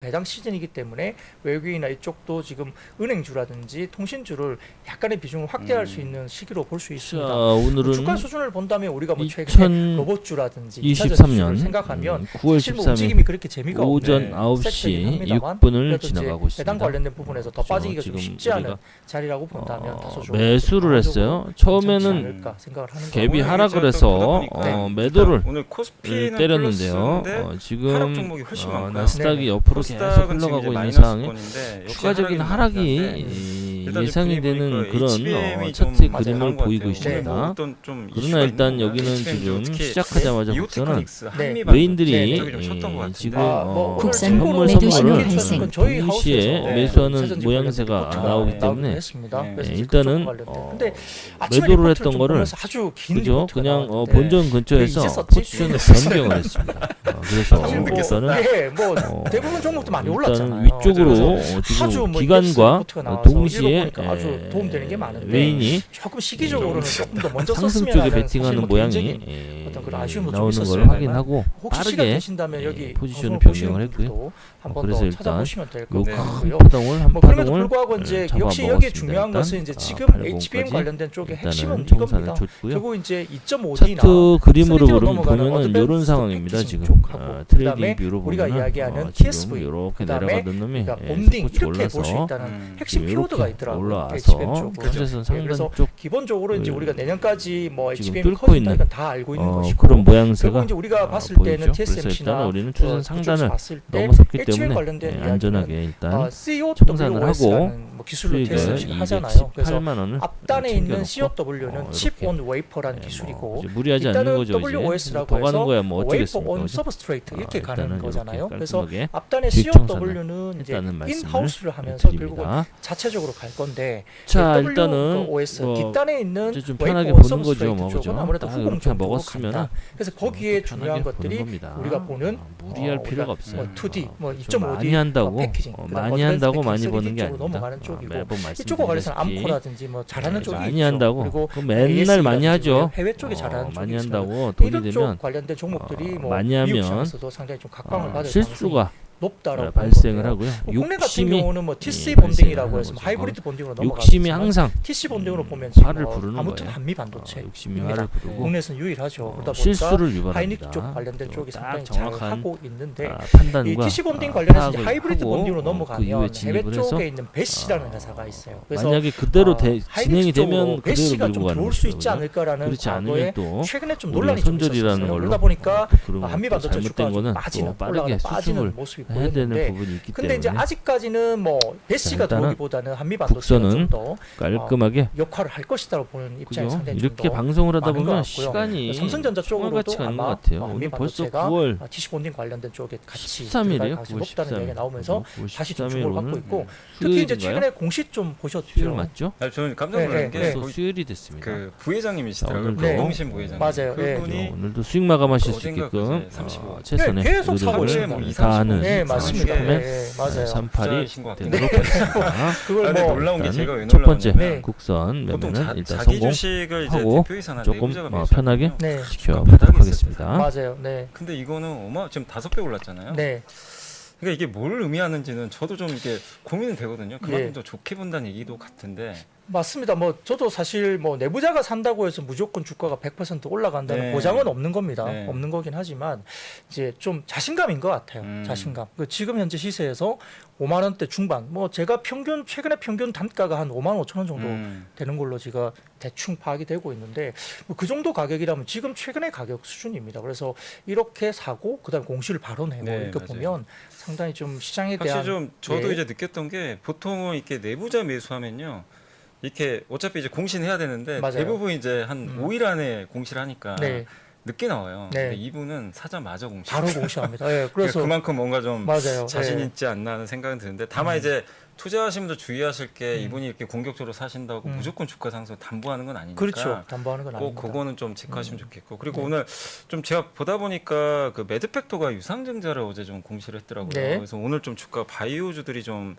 배당 시즌이기 때문에 외국인이나 이쪽도 지금 은행주라든지 통신주를 약간의 비중을 확대할 수 있는 시기로 볼 수 있습니다. 오늘은 주가 수준을 본다면 우리가 뭐 최근에 로봇주라든지 2023년 생각하면 9월 사실 뭐 13일 움직임이 그렇게 재미가 오전 없는 9시 섹터이긴 6분을 그래도 지나가고 이제 배당 있습니다. 관련된 부분에서 더 빠지기가 좀 지금 쉽지 않은 우리가 자리라고 본다면 다소 좀 매수를 했어요. 처음에는 않을까 생각을 하는 갭이 거고요. 하락을 해서 매도를 오늘 코스피는 때렸는데요. 플러스인데 하락 지금 종목이 훨씬 많고요. 나스닥이 네네. 옆으로 계속 코스닥은 지금 흘러가고 이제 있는 마이너스 상황에 권인데 역시 추가적인 하락이 하락이 일단 예상이 좀 되는 보니까 그런 HBM이 차트 좀 그림을 강한 것 보이고 같아요. 있습니다. 뭐 어떤 좀 그러나 이슈가 일단 있는 여기는 건가요? 지금 특히 시작하자마자 복선은 이오테크닉스 네. 한미반 외인들이 쪽이 좀 쳤던 것 같은데. 지금 뭐 오늘 국산 참고로 매도 현물 신호 선물을 발생. 저희 동시에 하우스에서 매수하는 사전지 모양새가 관련된 나오기 리포트가 때문에 했습니다. 네. 그래서 이제 일단은 그쪽과 관련된. 근데 아침에 매도를 리포트를 했던 좀 거를 보면서 아주 긴 그죠? 리포트가 그냥 나왔는데 본전 근처에서 왜 있었지? 포지션을 변경을 했습니다. 그래서 사실 뭐, 일단은 예, 뭐 대부분 종목도 많이 일단 올랐잖아요. 위쪽으로 아주 지금 뭐 기관과 리포트가 나와서 동시에 읽어보니까 아주 도움되는 게 많은데 외인이 조금 시기적으로는 조금 더 먼저 상승 썼으면 쪽에 하는 베팅하는 사실 뭐 모양이 개인적인 어떤 그런 아쉬움도 좀 나오는 있었어요. 걸 확인하고 혹시 시간 빠르게 되신다면 여기 포지션을 방송을 보시는 변경을 했고요. 분들도 한번 그래서 더 일단 찾아보시면 될 것 요 큰 같고요. 파동을 한 뭐 그럼에도 파동을 불구하고 이제 잡아 역시 여기 먹었습니다. 중요한 일단. 것은 이제 지금 800 HBM 까지 관련된 쪽의 핵심은 일단은 정산을 이겁니다. 줬고요. 결국 이제 2.5D나 차트 그림으로 3D로 보면은 넘어가는 이런 상황입니다. 패키징 지금 쪽하고 트레이딩 그다음에 뷰로 우리가 보면은 이야기하는 지금 TSV, 이렇게 그다음에 내려가던 놈이 그러니까 본딩 스포츠 이렇게 볼 수 올라서 있다는 핵심 이렇게 키워드가 있더라고요. 올라와서 HBM 쪽은. 그래서 상단 그래서 쪽 기본적으로 이제 우리가 내년까지 뭐 지금 HBM 뚫고 커진다 있는 이건 다 알고 있는 것이고 그런 모양새가 결국 이제 우리가 봤을 보이죠. 때는 그래서 일단 TSMC나 우리는 추세 상단을 봤을 때 넘어섰기 HBM 때문에 관련된 안전하게 일단 COWS라는 하고 뭐 기술로 수익을 TSMC가 하잖아요. 그래서 218만 원을 앞단에 있는 챙겨놓고 COW는 칩 온 웨이퍼라는 기술이고 이제 무리하지 않는 뒷단은 거죠. WOS라고 더 가는 해서 거야 뭐 웨이퍼 어쩌겠습니까. 온 그죠? 서브스트레이트 이렇게 가는 일단은 거잖아요. 이렇게 그래서 깔끔하게 앞단의 수익 청산을 COW는 이제 했다는 말씀을 인하우스를 하면서 결국은 드립니다. 자체적으로 갈 건데 자 W 일단은 그 OS 뭐 뒷단에 있는 이제 좀 웨이퍼 편하게 온 보는 거죠. 서브스트레이트 뭐 쪽은 그죠? 아무래도 딱 후공 이렇게 쪽으로 먹었으면은 간다. 그래서 거기에 편하게 중요한 보는 것들이 겁니다. 우리가 보는 무리할 필요가 우리가 없어요. 뭐 2D, 뭐 좀 2.5D 많이 한다고 패키징, 많이 한다고 많이 패키징, 버는 게 3D 아닙니다. 쪽으로 넘어가는 쪽이고 매번 이쪽과 관련해서 말씀드리다시피 암코라든지 뭐 잘하는 쪽이 많이 있죠. 한다고 그리고 그럼 맨날 많이 하죠. 해외 쪽에 잘하는 쪽이 많이 있어요. 한다고 돈이 이런 되면 쪽 관련된 종목들이 뭐 많이 미국 하면 시장에서도 상당히 좀 각광을 받을 실수가 높다라고 발생을 보는 하고요. 건데요. 국내 같은 욕심이 경우는 뭐 TC 발생을 본딩이라고 하는 해서 뭐 거죠. 하이브리드 본딩으로 욕심이 넘어가지만 항상 TC 본딩으로 보면 지금 화를 뭐 부르는 아무튼 거예요. 한미 반도체 욕심이 화를 부르고 국내에서는 유일하죠. 그러다 보니까 실수를 하이닉 유발합니다. 쪽 관련된 또 쪽이 딱 상당히 잘 정확한 하고 있는데 판단과 이 TC 본딩 관련해서 이제 파악을 하이브리드 하고 본딩으로 그 넘어가면 이후에 해외 진입을 해서 쪽에 있는 배시라는 회사가 있어요. 그래서 만약에 그대로 진행이 하이닉스 쪽으로 되면 그대로 배시가 밀고 좀 가는 들어올 수 거죠. 있지 않을까라는 그렇지 과거에 않으면 또 최근에 좀 우리가 논란이 좀 손절이라는 있었어요. 걸로 그러다 보니까 또 그런 한미 것도 반도체 주가가 잘못된 좀 거는 빠지는 또 빠르게 올라가다 빠지는 수습을 모습이 해야 되는 보였는데 부분이 있기 근데 이제 때문에 아직까지는 뭐 배시가 일단은 들어오기보다는 한미 반도체가 국선은 좀더 깔끔하게 역할을 할 것이다라고 보는 입장이 그죠? 상당히 이렇게 좀더 방송을 하다 많은 것 보면 같고요. 시간이 삼성전자 쪽으로도 같이 가는 것 아마 같아요. 한미 오늘 벌써 반도체가 9월 TC 본딩 관련된 쪽에 같이 13일이에요. 들어갈 가능성이 9월 높다는 13일. 얘기가 나오면서 다시 좀 13일 주목을 받고 오늘 있고 특히 이제 수요일인가요? 최근에 공시 좀 수요일 보셨죠? 맞죠? 저는 깜짝 놀란 네, 게 네. 또 거기 수요일이 됐습니다. 그 부회장님이시더라고요. 오늘도 노동신 부회장님. 맞아요. 네. 그분이 오늘도 수익 마감하실 수 어젠가 있게끔 그제 35. 최선의 네, 계속 사고 노력을 있습니다. 뭐 다 하는 네, 맞습니다. 네, 네, 맞아요. 38이 부자이신 것 같은데. 되도록 하겠습니다. 그걸 근데 뭐 놀라운 게 일단 제가 왜 첫 번째 놀라웠냐면 네. 국선 보통 매매는 일단 자기 성공 주식을 이제 하고 대표이사나 조금 내부자가 편하게 매수하거든요. 네, 지켜보도록 바닥에 하겠습니다. 맞아요. 네, 근데 이거는 지금 5배 올랐잖아요. 네, 그러니까 이게 뭘 의미하는지는 저도 좀 이게 고민은 되거든요. 그만큼 예. 더 좋게 본다는 얘기도 같은데. 맞습니다. 뭐 저도 사실 뭐 내부자가 산다고 해서 무조건 주가가 100% 올라간다는 네. 보장은 없는 겁니다. 네. 없는 거긴 하지만 이제 좀 자신감인 것 같아요. 자신감. 그 지금 현재 시세에서 5만 원대 중반. 뭐 제가 최근에 평균 단가가 한 5만 5천 원 정도 되는 걸로 제가 대충 파악이 되고 있는데 뭐 그 정도 가격이라면 지금 최근의 가격 수준입니다. 그래서 이렇게 사고 그다음 공시를 바로 내고 네, 이렇게 맞아요. 보면 상당히 좀 시장에 대한 확실히 좀 저도 예. 이제 느꼈던 게 보통은 이렇게 내부자 매수하면요. 이렇게 어차피 이제 공시는 해야 되는데 맞아요. 대부분 이제 한 5일 안에 공시를 하니까 네, 늦게 나와요. 네. 근데 이분은 사자마자 공시. 바로 공시합니다. 예, 그래서 그래서 그만큼 뭔가 좀 맞아요. 자신 예. 있지 않나 하는 생각은 드는데 다만 이제 투자하시는 분들 주의하실 게 이분이 이렇게 공격적으로 사신다고 무조건 주가 상승 담보하는 건 아니니까 그렇죠. 담보하는 건 꼭 아닙니다. 그거는 좀 체크하시면 좋겠고 그리고 네. 오늘 좀 제가 보다 보니까 그 매드팩토가 유상증자를 어제 좀 공시를 했더라고요. 네. 그래서 오늘 좀 주가 바이오주들이 좀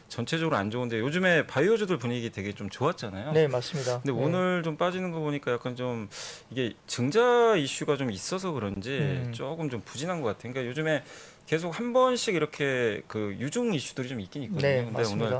전체적으로 안 좋은데 요즘에 바이오주들 분위기 되게 좀 좋았잖아요. 네, 맞습니다. 근데 네. 오늘 좀 빠지는 거 보니까 약간 좀 이게 증자 이슈가 좀 있어서 그런지 조금 좀 부진한 것 같아요. 그러니까 요즘에 계속 한 번씩 이렇게 그 유중 이슈들이 좀 있긴 있거든요. 네, 근데 맞습니다. 오늘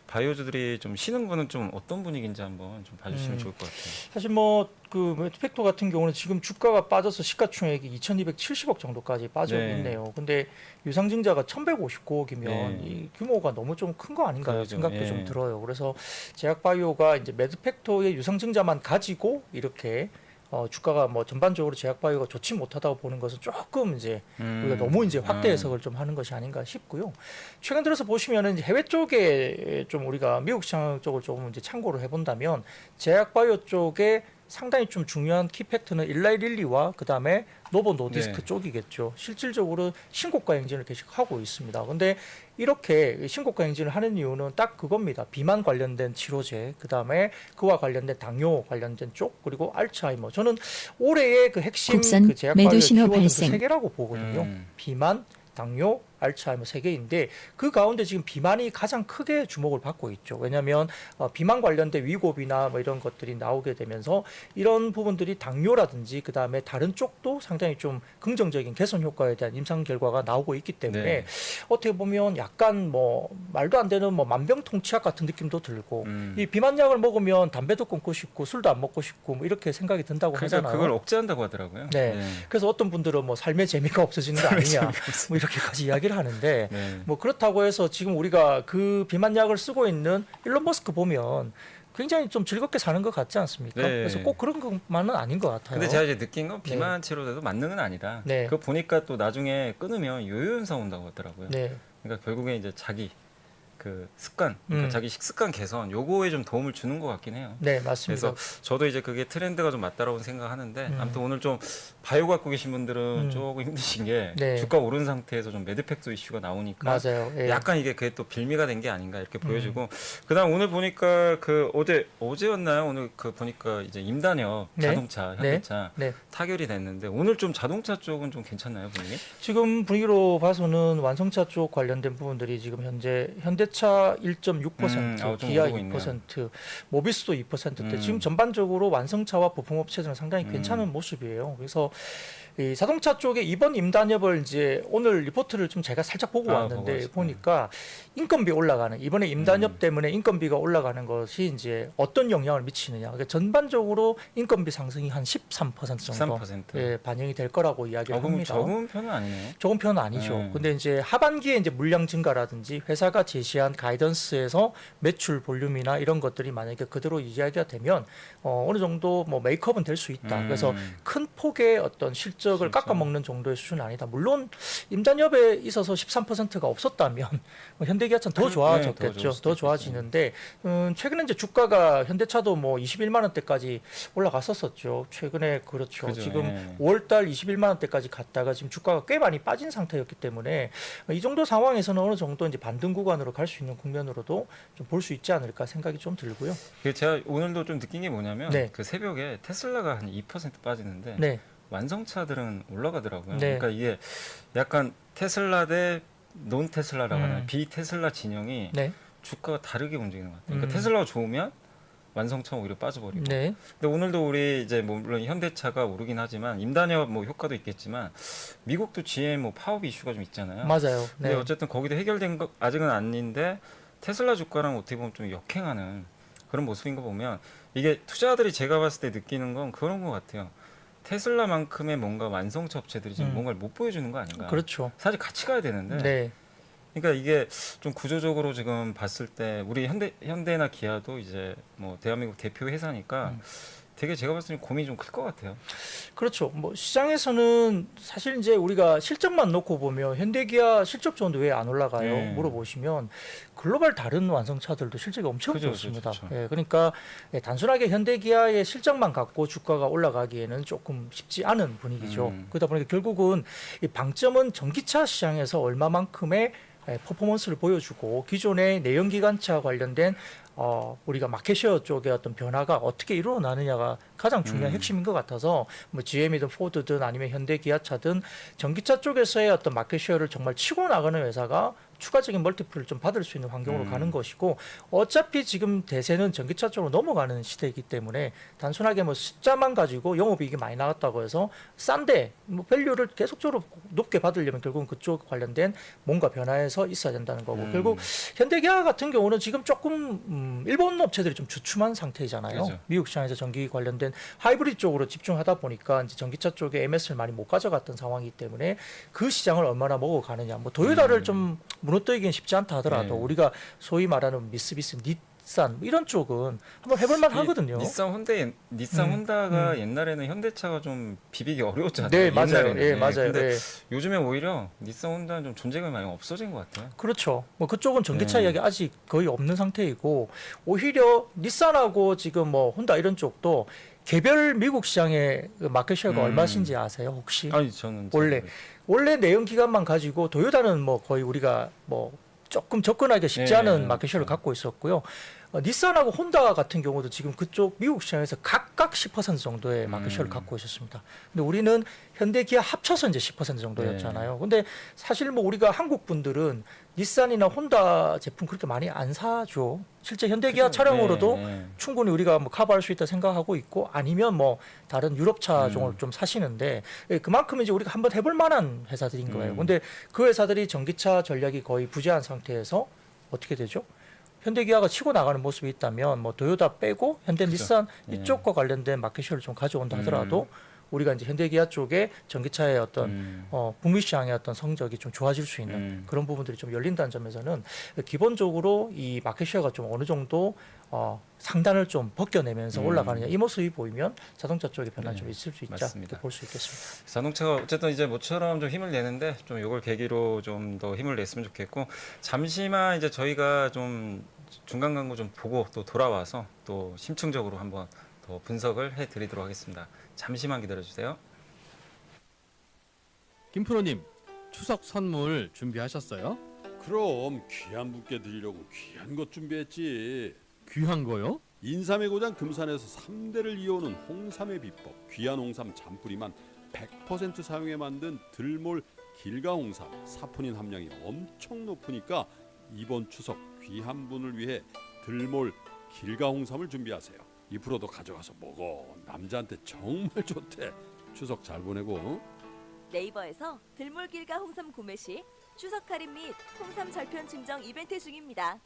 바이오주들이 좀 쉬는 거는 좀 어떤 분위기인지 한번 좀 봐주시면 좋을 것 같아요. 사실 뭐 그 매트팩토 같은 경우는 지금 주가가 빠져서 시가총액이 2,270억 정도까지 빠져 네. 있네요. 근데 유상증자가 1,159억이면 네. 이 규모가 너무 좀 큰 거 아닌가 그러죠. 생각도 예. 좀 들어요. 그래서 제약바이오가 이제 매트팩토의 유상증자만 가지고 이렇게 주가가 뭐 전반적으로 제약바이오가 좋지 못하다고 보는 것은 조금 이제 우리가 너무 이제 확대 해석을 좀 하는 것이 아닌가 싶고요. 최근 들어서 보시면은 이제 해외 쪽에 좀 우리가 미국 시장 쪽을 조금 이제 참고를 해본다면 제약바이오 쪽에 상당히 좀 중요한 키팩트는 일라이릴리와 그 다음에 노보 노디스크 네. 쪽이겠죠. 실질적으로 신고가 행진을 계속 하고 있습니다. 근데 이렇게 신고가 행진을 하는 이유는 딱 그겁니다. 비만 관련된 치료제, 그 다음에 그와 관련된 당뇨 관련된 쪽, 그리고 알츠하이머. 저는 올해의 그 핵심 국선 그 제약바이오 매도 신호 키워드 발생. 세 개라고 보거든요. 비만, 당뇨, 알츠하이머 세 개인데 그 가운데 지금 비만이 가장 크게 주목을 받고 있죠. 왜냐하면 비만 관련된 위고비나 뭐 이런 것들이 나오게 되면서 이런 부분들이 당뇨라든지 그 다음에 다른 쪽도 상당히 좀 긍정적인 개선 효과에 대한 임상 결과가 나오고 있기 때문에 네. 어떻게 보면 약간 뭐 말도 안 되는 뭐 만병통치약 같은 느낌도 들고 이 비만약을 먹으면 담배도 끊고 싶고 술도 안 먹고 싶고 뭐 이렇게 생각이 든다고 그러니까 하잖아요. 그걸 억제한다고 하더라고요. 네. 그래서 어떤 분들은 뭐 삶의 재미가 없어지는 거 아니냐 뭐 이렇게까지 이야기를 하는데 네. 뭐 그렇다고 해서 지금 우리가 그 비만약을 쓰고 있는 일론 머스크 보면 굉장히 좀 즐겁게 사는 것 같지 않습니까? 네. 그래서 꼭 그런 것만은 아닌 것 같아요. 근데 제가 이제 느낀 건 비만 치료제도 만능은 아니다. 네. 그거 보니까 또 나중에 끊으면 요요 현상 온다고 하더라고요. 네, 그러니까 결국에 이제 자기 그 습관, 그러니까 자기 식습관 개선 요거에 좀 도움을 주는 것 같긴 해요. 네 맞습니다. 그래서 저도 이제 그게 트렌드가 좀 맞다라고 생각하는데 아무튼 오늘 좀 바이오 갖고 계신 분들은 조금 힘드신 게 네. 주가 오른 상태에서 좀 매드팩토 이슈가 나오니까 맞아요. 예. 약간 이게 그게 또 빌미가 된 게 아닌가 이렇게 보여지고 그다음 오늘 보니까 그 어제였나요? 오늘 그 보니까 이제 임단협 네. 자동차 현대차 네. 타결이 됐는데 오늘 좀 자동차 쪽은 좀 괜찮나요, 분위기? 지금 분위기로 봐서는 완성차 쪽 관련된 부분들이 지금 현대차 1.6%, 좀 기아 오르고 있네요. 2%, 모비스도 2%대 지금 전반적으로 완성차와 부품업체들은 상당히 괜찮은 모습이에요. 그래서 이 자동차 쪽에 이번 임단협을 이제 오늘 리포트를 좀 제가 살짝 보고 보고 왔는데 왔어요. 보니까 인건비 올라가는 이번에 임단협 때문에 인건비가 올라가는 것이 이제 어떤 영향을 미치느냐. 그러니까 전반적으로 인건비 상승이 한 13% 정도 13%. 예, 반영이 될 거라고 이야기를 합니다. 적은 편은 아니네요. 적은 편은 아니죠. 근데 이제 하반기에 이제 물량 증가라든지 회사가 제시한 가이던스에서 매출 볼륨이나 이런 것들이 만약에 그대로 이야기가 되면 어느 정도 뭐 메이크업은 될 수 있다. 그래서 큰 폭의 어떤 실적을 깎아먹는 정도의 수준은 아니다. 물론 임단협에 있어서 13%가 없었다면 뭐 현대기아차는 더 좋아졌겠죠. 더 좋아지는데 최근에 이제 주가가 현대차도 뭐 21만 원대까지 올라갔었었죠. 최근에 그렇죠. 그죠, 지금 예. 5월달 21만 원대까지 갔다가 지금 주가가 꽤 많이 빠진 상태였기 때문에 이 정도 상황에서는 어느 정도 이제 반등 구간으로 갈 수 있는 국면으로도 좀 볼 수 있지 않을까 생각이 좀 들고요. 제가 오늘도 좀 느낀 게 뭐냐면 네. 그 새벽에 테슬라가 한 2% 빠지는데 네, 완성차들은 올라가더라고요. 네. 그러니까 이게 약간 테슬라 대 논 테슬라라고 하나 비테슬라 진영이 네, 주가가 다르게 움직이는 것 같아요. 그러니까 테슬라가 좋으면 완성차가 오히려 빠져버리고. 네, 근데 오늘도 우리 이제 뭐 물론 현대차가 오르긴 하지만 임단협 뭐 효과도 있겠지만 미국도 GM 뭐 파업 이슈가 좀 있잖아요. 맞아요. 근데 네, 어쨌든 거기도 해결된 거 아직은 아닌데 테슬라 주가랑 어떻게 보면 좀 역행하는 그런 모습인 거 보면 이게 투자자들이 제가 봤을 때 느끼는 건 그런 것 같아요. 테슬라만큼의 뭔가 완성차 업체들이 지금 뭔가를 못 보여주는 거 아닌가. 그렇죠. 사실 같이 가야 되는데. 네, 그러니까 이게 좀 구조적으로 지금 봤을 때 우리 현대나 기아도 이제 뭐 대한민국 대표 회사니까 되게 제가 봤을 때 고민이 좀 클 것 같아요. 그렇죠. 뭐 시장에서는 사실 이제 우리가 실적만 놓고 보면 현대기아 실적 좋은데 왜 안 올라가요? 네. 물어보시면 글로벌 다른 완성차들도 실적이 엄청 그죠, 좋습니다. 그죠, 그죠. 예, 그러니까 단순하게 현대기아의 실적만 갖고 주가가 올라가기에는 조금 쉽지 않은 분위기죠. 그러다 보니까 결국은 이 방점은 전기차 시장에서 얼마만큼의 퍼포먼스를 보여주고 기존의 내연기관차 관련된 우리가 마켓쉐어 쪽의 어떤 변화가 어떻게 일어나느냐가 가장 중요한 핵심인 것 같아서 뭐 GM이든 포드든 아니면 현대기아차든 전기차 쪽에서의 어떤 마켓쉐어를 정말 치고 나가는 회사가 추가적인 멀티플을 좀 받을 수 있는 환경으로 가는 것이고 어차피 지금 대세는 전기차 쪽으로 넘어가는 시대이기 때문에 단순하게 뭐 숫자만 가지고 영업이익이 많이 나왔다고 해서 싼데 뭐 밸류를 계속적으로 높게 받으려면 결국은 그쪽 관련된 뭔가 변화해서 있어야 된다는 거고 결국 현대기아 같은 경우는 지금 조금 일본 업체들이 좀 주춤한 상태이잖아요. 그렇죠. 미국 시장에서 전기 관련된 하이브리드 쪽으로 집중하다 보니까 이제 전기차 쪽에 MS를 많이 못 가져갔던 상황이기 때문에 그 시장을 얼마나 먹어가느냐. 뭐 도요타를 좀 무너뜨리기는 쉽지 않다 하더라도 네. 우리가 소위 말하는 미쓰비시 닛산 뭐 이런 쪽은 한번 해볼만 하거든요. 닛산 혼다가 옛날에는 현대차가 좀 비비기 어려웠잖아요. 네, 맞아요. 옛날에는. 예, 맞아요. 근데 예. 요즘에 오히려 닛산 혼다는 좀 존재감이 많이 없어진 것 같아요. 그렇죠. 뭐 그쪽은 전기차 네. 이야기 아직 거의 없는 상태이고 오히려 닛산하고 지금 뭐 혼다 이런 쪽도 개별 미국 시장의 그 마켓쉐어가 얼마신지 아세요 혹시? 아니 저는 원래 내연 기관만 가지고 도요타는 뭐 거의 우리가 뭐 조금 접근하기 쉽지 네, 않은 네, 마켓쉐어를 그렇죠. 갖고 있었고요. 닛산하고 혼다 같은 경우도 지금 그쪽 미국 시장에서 각각 10% 정도의 마켓쉐어를 갖고 있었습니다. 근데 우리는 현대 기아 합쳐서 이제 10% 정도였잖아요. 근데 사실 뭐 우리가 한국 분들은 닛산이나 혼다 제품 그렇게 많이 안 사죠. 실제 현대 기아 차량으로도 충분히 우리가 뭐 커버할 수 있다 생각하고 있고 아니면 뭐 다른 유럽 차종을 좀 사시는데 그만큼 이제 우리가 한번 해볼 만한 회사들인 거예요. 근데 그 회사들이 전기차 전략이 거의 부재한 상태에서 어떻게 되죠? 현대기아가 치고 나가는 모습이 있다면 뭐 도요타 빼고 현대 그죠. 닛산 이쪽과 관련된 마켓쉐어를 좀 가져온다 하더라도 우리가 이제 현대기아 쪽에 전기차의 어떤 북미 시장의 어떤 성적이 좀 좋아질 수 있는 그런 부분들이 좀 열린다는 점에서는 기본적으로 이 마켓쉐어가 좀 어느 정도 상단을 좀 벗겨내면서 올라가느냐 이 모습이 보이면 자동차 쪽에 변화 좀 있을 수 있다 맞습니다. 볼 수 있겠습니다. 자동차가 어쨌든 이제 모처럼 좀 힘을 내는데 좀 이걸 계기로 좀 더 힘을 냈으면 좋겠고 잠시만 이제 저희가 좀 중간 광고 좀 보고 또 돌아와서 또 심층적으로 한번 더 분석을 해드리도록 하겠습니다. 잠시만 기다려주세요. 김프로님, 추석 선물 준비하셨어요? 그럼 귀한 분께 드리려고 귀한 것 준비했지. 귀한 거요? 인삼의 고장 금산에서 3대를 이어오는 홍삼의 비법, 귀한 홍삼 잔뿌리만 100% 사용해 만든 들몰 길가홍삼. 사포닌 함량이 엄청 높으니까 이번 추석 귀한 분을 위해 들몰 길가홍삼을 준비하세요. 2%도 가져가서 먹어. 남자한테 정말 좋대. 추석 잘 보내고. 네이버에서 들몰길과 홍삼 구매 시 추석 할인 및 홍삼 절편 증정 이벤트 중입니다.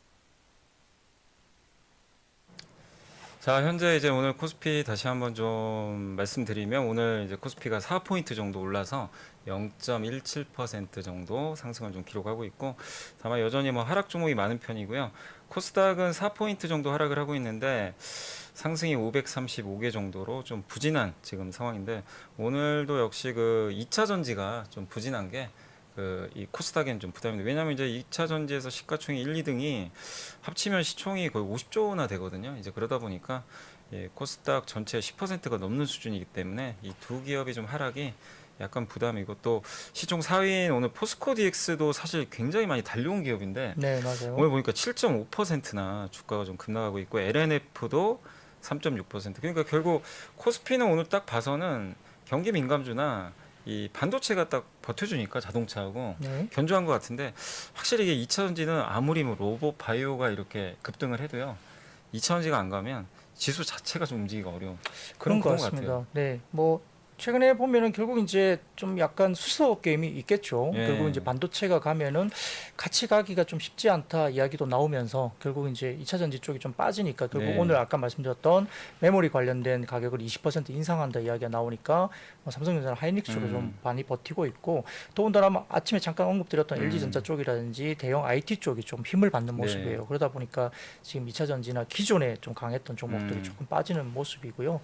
자, 현재 이제 오늘 코스피 다시 한번 좀 말씀드리면 오늘 이제 코스피가 4포인트 정도 올라서 0.17% 정도 상승을 좀 기록하고 있고 다만 여전히 뭐 하락 종목이 많은 편이고요. 코스닥은 4포인트 정도 하락을 하고 있는데 상승이 535개 정도로 좀 부진한 지금 상황인데 오늘도 역시 그 2차 전지가 좀 부진한 게 이 코스닥에는 좀 부담입니다. 왜냐하면 이제 2차 전지에서 시가총액 1, 2등이 합치면 시총이 거의 50조나 되거든요. 이제 그러다 보니까 코스닥 전체 10%가 넘는 수준이기 때문에 이 두 기업이 좀 하락이 약간 부담이고 또 시총 4위인 오늘 포스코 DX도 사실 굉장히 많이 달려온 기업인데 네, 맞아요. 오늘 보니까 7.5%나 주가가 좀 급락하고 있고 LNF도 3.6%. 그러니까 결국 코스피는 오늘 딱 봐서는 경기 민감주나 이 반도체가 딱 버텨주니까 자동차하고 견조한 것 같은데 확실히 이게 2차 전지는 아무리 뭐 로봇 바이오가 이렇게 급등을 해도요 2차 전지가 안 가면 지수 자체가 좀 움직이기가 어려운 그런 것 같습니다. 네, 뭐 최근에 보면은 결국 이제 좀 약간 수소 게임이 있겠죠. 예. 결국 이제 반도체가 가면은 같이 가기가 좀 쉽지 않다 이야기도 나오면서 결국 이제 2차 전지 쪽이 좀 빠지니까 결국 네. 오늘 아까 말씀드렸던 메모리 관련된 가격을 20% 인상한다 이야기가 나오니까 뭐 삼성전자나 하이닉스 쪽으로 좀 많이 버티고 있고 더군다나 아침에 잠깐 언급드렸던 LG전자 쪽이라든지 대형 IT 쪽이 좀 힘을 받는 모습이에요. 네. 그러다 보니까 지금 2차 전지나 기존에 좀 강했던 종목들이 조금 빠지는 모습이고요.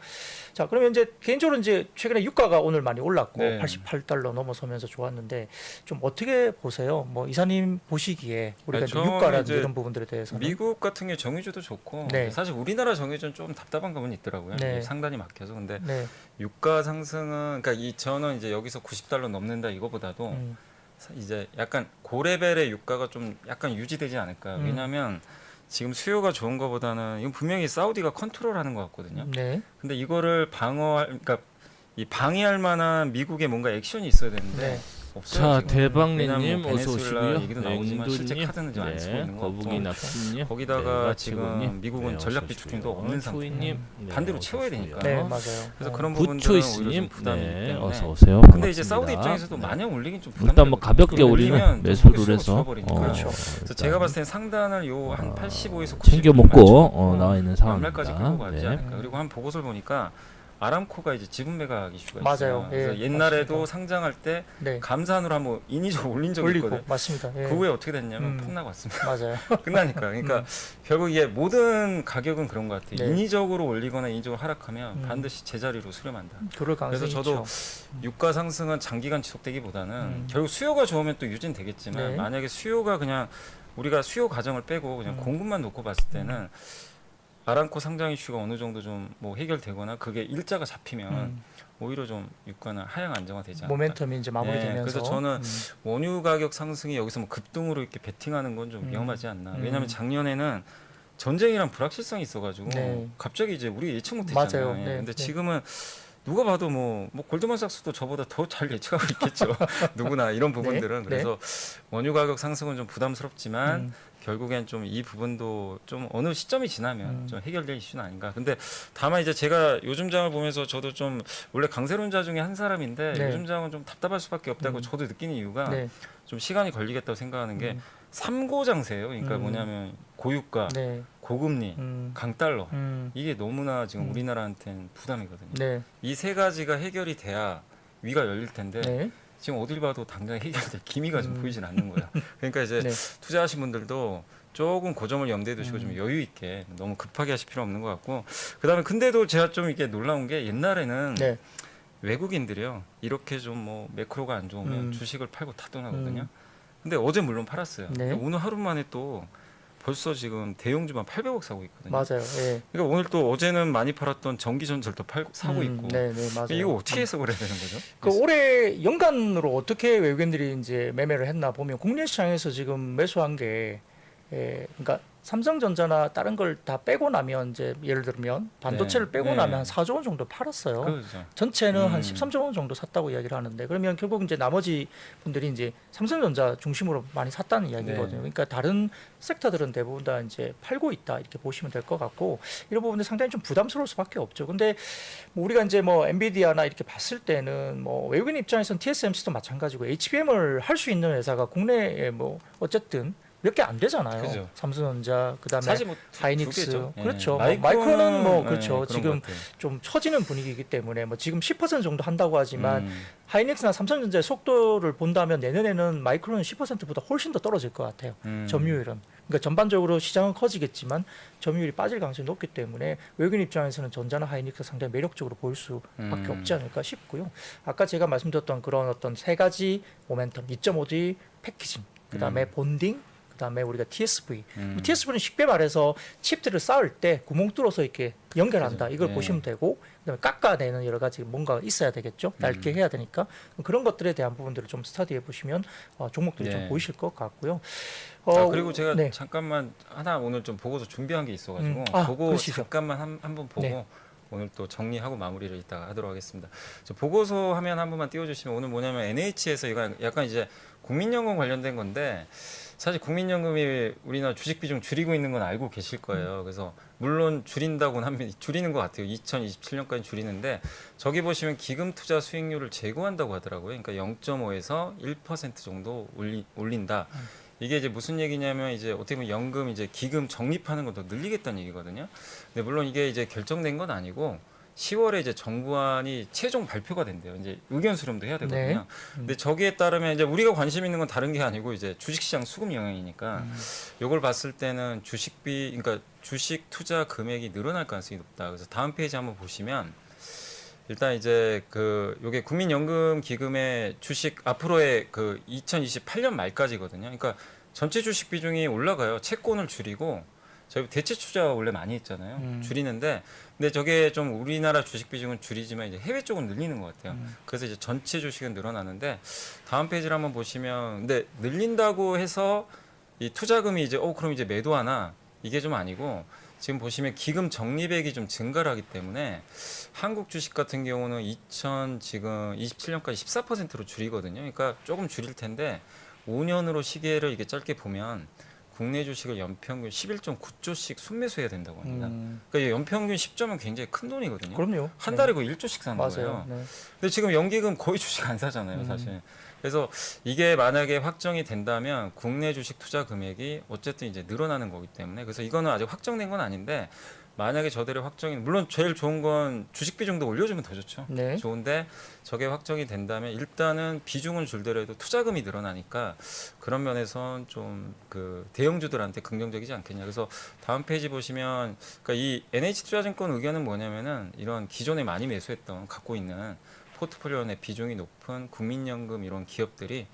자, 그러면 이제 개인적으로 이제 최근에 유가가 오늘 많이 올랐고 네. 88달러 넘어서면서 좋았는데 좀 어떻게 보세요? 뭐 이사님 보시기에 우리가 아니, 이제 저는 유가라든지 이제 이런 부분들에 대해서는 미국 같은 게 정유주도 좋고 네. 사실 우리나라 정유주는 좀 답답한 감은 있더라고요. 네. 이게 상단이 막혀서 근데 네. 유가 상승은 그러니까 저는 이제 여기서 90달러 넘는다 이거보다도 이제 약간 고레벨의 유가가 좀 약간 유지되지 않을까. 왜냐하면 지금 수요가 좋은 거보다는 이건 분명히 사우디가 컨트롤하는 것 같거든요. 네. 근데 이거를 그러니까 이 방해할 만한 미국의 뭔가 액션이 있어야 되는데 네. 없어요. 자, 지금. 대박리님 왜냐면 뭐 어서 베네수엘라 오시고요. 얘기도 네, 나오지만 실제 인도님, 카드는 지금 안 쓰고 있는 것 거북이 같고 납치님, 거기다가 네, 지금 마치고님, 미국은 네, 전략 어서 비축금도 오시고요. 없는 상태. 초이님, 반대로 어서 채워야 오시고요. 되니까. 네, 맞아요. 그래서 그런 부분들은 부초이스님, 오히려 좀 부담이기 네, 때문에. 어서 오세요. 근데 이제 반갑습니다. 사우디 입장에서도 네. 마냥 올리긴 좀 일단 뭐 부담되거든요. 가볍게 올리면 우리는 또 매수를 속이 해서 줄어버리니까. 그렇죠. 그래서 일단 제가 봤을 땐 상단을 요 한 85에서 90 챙겨 먹고 나와 있는 연말까지 끌고 상황입니다. 가지 네. 않을까. 그리고 한 보고서를 보니까 아람코가 이제 지분 매각 이슈가 맞아요. 있어요. 그래서 예, 옛날에도 맞습니다. 상장할 때 네. 감산으로 한번 인위적으로 올린 적이 올리고 있거든요. 맞습니다. 예. 그 후에 어떻게 됐냐면 음. 폭락 왔습니다. 맞아요. 끝나니까. 그러니까 결국 이게 모든 가격은 그런 것 같아요. 네. 인위적으로 올리거나 인위적으로 하락하면 음. 반드시 제자리로 수렴한다. 그럴 가능성이 그래서 저도 있죠. 유가 상승은 장기간 지속되기보다는 음. 결국 수요가 좋으면 또 유지는 되겠지만 네. 만약에 수요가 그냥 우리가 수요 과정을 빼고 그냥 공급만 놓고 봤을 때는 아람코 상장 이슈가 어느 정도 좀 뭐 해결되거나 그게 일자가 잡히면 오히려 좀 유가는 하향 안정화되지 않을까. 모멘텀이 이제 마무리되면서. 네, 그래서 저는 원유 가격 상승이 여기서 뭐 급등으로 이렇게 베팅하는 건 좀 위험하지 않나. 왜냐하면 작년에는 전쟁이란 불확실성이 있어가지고 네. 갑자기 이제 우리 예측 못했잖아요. 맞아요. 예, 네, 근데 네. 지금은 누가 봐도 뭐 골드만삭스도 저보다 더 잘 예측하고 있겠죠. 누구나 이런 부분들은. 네, 그래서 원유 가격 상승은 좀 부담스럽지만 음. 결국엔 좀 이 부분도 좀 어느 시점이 지나면 좀 해결될 이슈는 아닌가. 근데 다만 이제 제가 요즘 장을 보면서 저도 좀 원래 강세론자 중에 한 사람인데 네. 요즘 장은 좀 답답할 수밖에 없다고 저도 느끼는 이유가 네. 좀 시간이 걸리겠다고 생각하는 게 삼고 장세예요. 그러니까 뭐냐면 고유가, 네. 고금리, 강달러 이게 너무나 지금 음. 우리나라한테는 부담이거든요. 네. 이 세 가지가 해결이 돼야 위가 열릴 텐데 네. 지금 어딜 봐도 당장 해결될 기미가 좀 보이진 않는 거예요. 그러니까 이제 네. 투자하신 분들도 조금 그 점을 염두에 두시고 좀 여유 있게 너무 급하게 하실 필요 없는 것 같고 그다음에 근데도 제가 좀 이게 놀라운 게 옛날에는 네. 외국인들이요 이렇게 좀 뭐 매크로가 안 좋으면 주식을 팔고 다 떠나거든요. 음. 근데 어제 물론 팔았어요. 네. 근데 오늘 하루 만에 또 벌써 지금 대용주만 800억 사고 있거든요. 맞아요. 예. 그러니까 오늘 또 어제는 많이 팔았던 전기전철도 사고 있고. 네, 네, 맞아요. 이거 어떻게 해서 그래야 되는 거죠? 그 올해 연간으로 어떻게 외국인들이 이제 매매를 했나 보면 국내 시장에서 지금 매수한 게 그러니까 삼성전자나 다른 걸 다 빼고 나면 이제 예를 들면 반도체를 네. 빼고 네. 나면 한 4조 원 정도 팔았어요. 그렇죠. 전체는 한 13조 원 정도 샀다고 이야기를 하는데 그러면 결국 이제 나머지 분들이 이제 삼성전자 중심으로 많이 샀다는 이야기거든요. 네. 그러니까 다른 섹터들은 대부분 다 이제 팔고 있다 이렇게 보시면 될 것 같고 이런 부분은 상당히 좀 부담스러울 수밖에 없죠. 근데 뭐 우리가 이제 뭐 엔비디아나 이렇게 봤을 때는 뭐 외국인 입장에서는 TSMC도 마찬가지고 HBM을 할 수 있는 회사가 국내에 뭐 어쨌든 몇 개 안 되잖아요. 그죠. 삼성전자 그다음에 사실 뭐 하이닉스 두 개죠. 그렇죠. 예. 뭐 마이크론은 뭐 그렇죠. 그런 지금 것 같아요. 좀 처지는 분위기이기 때문에 뭐 지금 10% 정도 한다고 하지만 음. 하이닉스나 삼성전자의 속도를 본다면 내년에는 마이크론은 10%보다 훨씬 더 떨어질 것 같아요. 점유율은. 그러니까 전반적으로 시장은 커지겠지만 점유율이 빠질 가능성이 높기 때문에 외국인 입장에서는 전자나 하이닉스 상당히 매력적으로 보일 수밖에 없지 않을까 싶고요. 아까 제가 말씀드렸던 그런 어떤 세 가지 모멘텀, 2.5D 패키징, 그다음에 본딩, 그다음에 우리가 TSV. TSV는 쉽게 말해서 칩들을 쌓을 때 구멍 뚫어서 이렇게 연결한다. 그죠. 이걸 네. 보시면 되고 그다음에 깎아내는 여러 가지 뭔가 있어야 되겠죠. 얇게 해야 되니까 그런 것들에 대한 부분들을 좀 스터디해 보시면 종목들이 네. 좀 보이실 것 같고요. 그리고 제가 네. 잠깐만 하나 오늘 좀 보고서 준비한 게 있어가지고 보고 그러시죠. 잠깐만 한번 보고 네. 오늘 또 정리하고 마무리를 이따가 하도록 하겠습니다. 저 보고서 화면 한 번만 띄워주시면 오늘 뭐냐면 NH에서 이거 약간 이제 국민연금 관련된 건데 사실 국민연금이 우리나라 주식 비중 줄이고 있는 건 알고 계실 거예요. 그래서 물론 줄인다고는 합니다. 줄이는 것 같아요. 2027년까지 줄이는데 저기 보시면 기금 투자 수익률을 제고한다고 하더라고요. 그러니까 0.5에서 1% 정도 올린다. 이게 이제 무슨 얘기냐면 이제 어떻게 보면 연금 이제 기금 적립하는 걸 더 늘리겠다는 얘기거든요. 근데 물론 이게 이제 결정된 건 아니고 10월에 이제 정부안이 최종 발표가 된대요. 이제 의견 수렴도 해야 되거든요. 네. 근데 저기에 따르면 이제 우리가 관심 있는 건 다른 게 아니고 이제 주식시장 수급 영향이니까 요걸 봤을 때는 그러니까 주식 투자 금액이 늘어날 가능성이 높다. 그래서 다음 페이지 한번 보시면 일단 이제 요게 국민연금 기금의 주식 앞으로의 2028년 말까지거든요. 그러니까 전체 주식 비중이 올라가요. 채권을 줄이고 저희 대체 투자 원래 많이 했잖아요. 줄이는데 근데 저게 좀 우리나라 주식 비중은 줄이지만 이제 해외 쪽은 늘리는 것 같아요. 그래서 이제 전체 주식은 늘어나는데 다음 페이지를 한번 보시면 근데 늘린다고 해서 이 투자금이 이제 그럼 이제 매도하나 이게 좀 아니고 지금 보시면 기금 적립액이 좀 증가를 하기 때문에 한국 주식 같은 경우는 지금 27년까지 14%로 줄이거든요. 그러니까 조금 줄일 텐데 5년으로 시계를 이게 짧게 보면 국내 주식을 연평균 11.9조씩 순매수해야 된다고 합니다. 그러니까 연평균 10조면 굉장히 큰 돈이거든요. 그럼요. 한 달에 거의 1조씩 사는 맞아요. 거예요. 네. 근데 지금 연기금 거의 주식 안 사잖아요, 사실. 그래서 이게 만약에 확정이 된다면 국내 주식 투자 금액이 어쨌든 이제 늘어나는 거기 때문에 그래서 이거는 아직 확정된 건 아닌데 만약에 저대로 확정이 물론 제일 좋은 건 주식 비중도 올려주면 더 좋죠. 네. 좋은데 저게 확정이 된다면 일단은 비중은 줄더라도 투자금이 늘어나니까 그런 면에선 좀 그 대형주들한테 긍정적이지 않겠냐. 그래서 다음 페이지 보시면 그러니까 이 NH투자증권 의견은 뭐냐면은 이런 기존에 많이 매수했던 갖고 있는 포트폴리오 내 비중이 높은 국민연금 이런 기업들이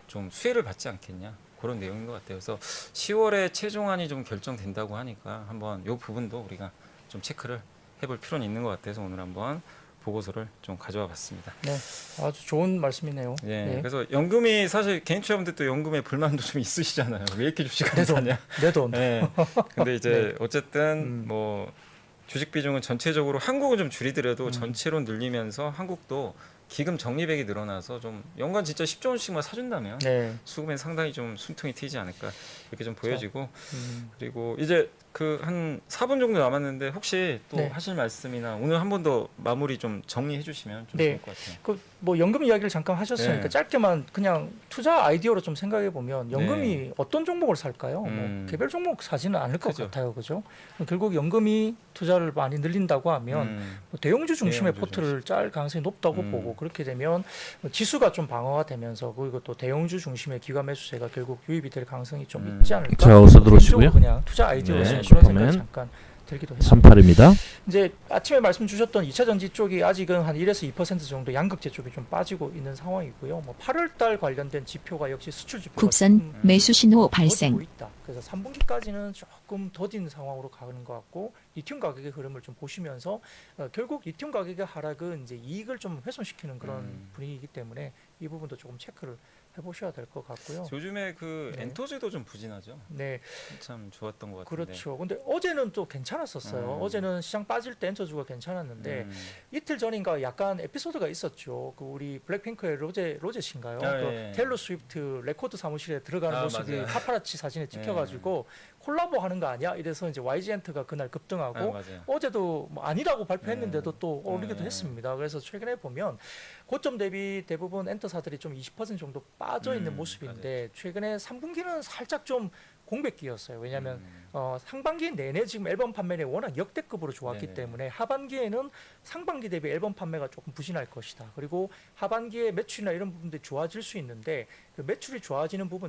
좀 수혜를 받지 않겠냐 그런 내용인 것 같아요. 그래서 10월에 최종안이 좀 결정된다고 하니까 한번 이 부분도 우리가 좀 체크를 해볼 필요는 있는 것 같아서 오늘 한번 보고서를 좀 가져와 봤습니다. 네, 아주 좋은 말씀이네요. 예, 네. 그래서 연금이 사실 개인 투자분들 또 연금에 불만도 좀 있으시잖아요. 왜 이렇게 주식 안 사냐? 내 돈. 예. 근데 이제 어쨌든 음. 뭐 주식 비중은 전체적으로 한국은 좀 줄이더라도 전체로 늘리면서 한국도 기금 적립액이 늘어나서 좀 연간 진짜 10조 원씩만 사준다면 네. 수급엔 상당히 좀 숨통이 트이지 않을까 이렇게 좀 보여지고 그리고 이제 그 한 4분 정도 남았는데 혹시 또 네. 하실 말씀이나 오늘 한 번 더 마무리 좀 정리해 주시면 좀 네. 좋을 것 같아요. 그 뭐 연금 이야기를 잠깐 하셨으니까 네. 짧게만 그냥 투자 아이디어로 좀 생각해 보면 연금이 네. 어떤 종목을 살까요? 뭐 개별 종목 사지는 않을 것 그죠. 같아요, 그죠? 결국 연금이 투자를 많이 늘린다고 하면 뭐 대형주 중심의 대형주 포트를 짤 가능성이 높다고 보고 그렇게 되면 지수가 좀 방어가 되면서 그리고 또 대형주 중심의 기관 매수세가 결국 유입이 될 가능성이 좀 있지 않을까? 자, 어서 들어오시고요. 개인적으로 그냥 투자 아이디어로서 네, 그런 슈퍼맨. 생각이 잠깐 들기도 해요. 38입니다. 이제 아침에 말씀 주셨던 2차 전지 쪽이 아직은 한 1에서 2% 정도 양극재 쪽이 좀 빠지고 있는 상황이고요. 뭐 8월 달 관련된 지표가 역시 수출 지표가 국선 조금 매수 신호 더디고 발생. 있다. 그래서 3분기까지는 조금 더딘 상황으로 가는 것 같고 리튬 가격의 흐름을 좀 보시면서 결국 리튬 가격의 하락은 이제 이익을 좀 훼손시키는 그런 분위기이기 때문에 이 부분도 조금 체크를 해보셔야 될 것 같고요. 요즘에 그 네. 엔터지도 좀 부진하죠. 네, 참 좋았던 것 같은데. 그렇죠. 근데 어제는 또 괜찮았었어요. 어제는 시장 빠질 때 엔터주가 괜찮았는데 이틀 전인가 약간 에피소드가 있었죠. 그 우리 블랙핑크의 로제신가요? 아, 그 예. 테일러 스위프트 레코드 사무실에 들어가는 아, 모습이 맞아요. 파파라치 사진에 찍혀가지고 콜라보 하는 거 아니야? 이래서 이제 YG엔트가 그날 급등하고 아, 맞아요. 어제도 뭐 아니라고 발표했는데도 또 오르기도 네. 했습니다. 그래서 최근에 보면 고점 대비 대부분 엔터사들이 좀 20% 정도 빠져 있는 모습인데 최근에 3분기는 살짝 좀 공백기였어요. 왜냐하면 상반기 내내 지금 앨범 판매량이 워낙 역대급으로 좋았기 네네. 때문에 하반기에는 상반기 대비 앨범 판매가 조금 부진할 것이다. 그리고 하반기에 매출이나 이런 부분들이 좋아질 수 있는데 그 매출이 좋아지는 부분들이